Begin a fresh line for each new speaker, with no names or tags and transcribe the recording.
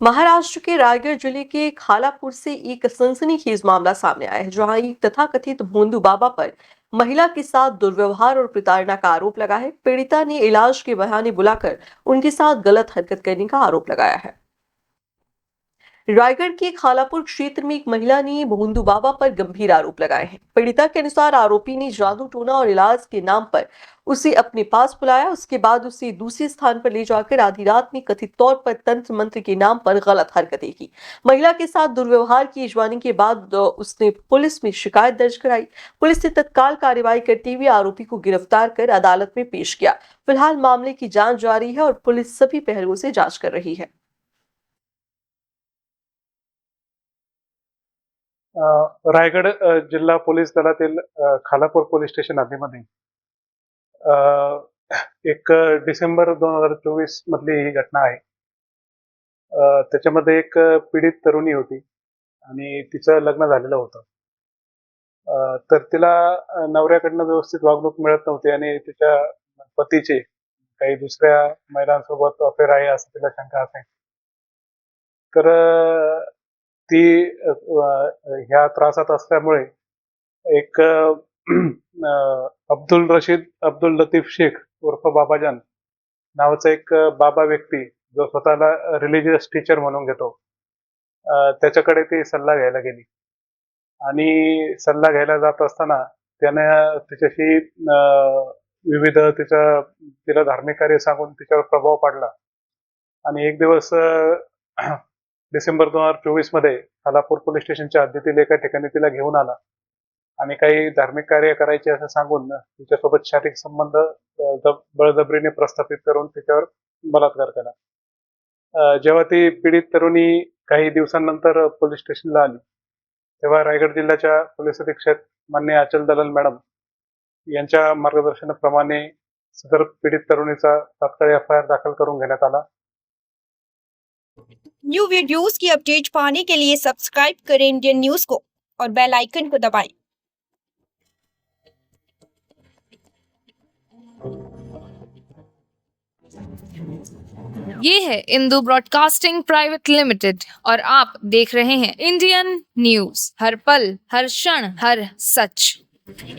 महाराष्ट्र के रायगढ़ जिले के खालापुर से एक सनसनीखेज मामला सामने आया है, जहां एक तथाकथित भोंदू बाबा पर महिला के साथ दुर्व्यवहार और प्रताड़ना का आरोप लगा है। पीड़िता ने इलाज के बहाने बुलाकर उनके साथ गलत हरकत करने का आरोप लगाया है। रायगढ़ के खालापुर क्षेत्र में एक महिला ने भोंदू बाबा पर गंभीर आरोप लगाए हैं। पीड़िता के अनुसार आरोपी ने जादू टोना और इलाज के नाम पर उसे अपने पास बुलाया। उसके बाद उसे दूसरे स्थान पर ले जाकर आधी रात में कथित तौर पर तंत्र मंत्र के नाम पर गलत हरकतें की। महिला के साथ दुर्व्यवहार किए जाने के बाद उसने पुलिस में शिकायत दर्ज कराई। पुलिस ने तत्काल कार्रवाई करते हुए आरोपी को गिरफ्तार कर अदालत में पेश किया। फिलहाल मामले की जांच जारी है और पुलिस सभी पहलुओं से जांच कर रही है।
रायगड जिल्हा पोलीस दलातील खालापूर पोलीस स्टेशन हद्दीमध्ये अ, 1 डिसेंबर 2024 मधली ही घटना आहे. त्याच्यामध्ये एक पीडित तरुणी होती आणि तिचं लग्न झालेलं होतं. तर तिला नवऱ्याकडनं व्यवस्थित वागणूक मिळत नव्हती आणि तिच्या पतीचे काही दुसऱ्या महिलांसोबत अफेअर आहे असं तिला शंका असायची. तर ती ह्या त्रासात असल्यामुळे एक अब्दुल रशीद अब्दुल लतीफ शेख उर्फ बाबाजान नावाचा एक बाबा व्यक्ती जो स्वतःला रिलिजियस टीचर म्हणून घेतो, त्याच्याकडे ती सल्ला घ्यायला गेली आणि सल्ला घ्यायला जात असताना त्यानं तिच्याशी विविध तिला धार्मिक कार्य सांगून तिच्यावर प्रभाव पाडला आणि एक दिवस डिसेंबर 2024 मध्ये खालापूर पोलीस स्टेशनच्या हद्दीतील एका ठिकाणी तिला घेऊन आला आणि काही धार्मिक कार्य करायचे असं सांगून तिच्यासोबत शारीरिक संबंध बळजबरीने प्रस्थापित करून तिच्यावर बलात्कार केला. जेव्हा ती पीडित तरुणी काही दिवसांनंतर पोलीस स्टेशनला आली तेव्हा रायगड जिल्ह्याच्या पोलीस अधीक्षक मान्य अचल दलाल मॅडम यांच्या मार्गदर्शनाप्रमाणे सदर पीडित तरुणीचा तात्काळ एफआयआर दाखल करून घेण्यात आला.
न्यू वीडियोस की अपडेट पाने के लिए सब्सक्राइब करें इंडियन न्यूज को और बेल आइकन को दबाएं।
ये है इंदू ब्रॉडकास्टिंग प्राइवेट लिमिटेड और आप देख रहे हैं इंडियन न्यूज, हर पल हर क्षण हर सच।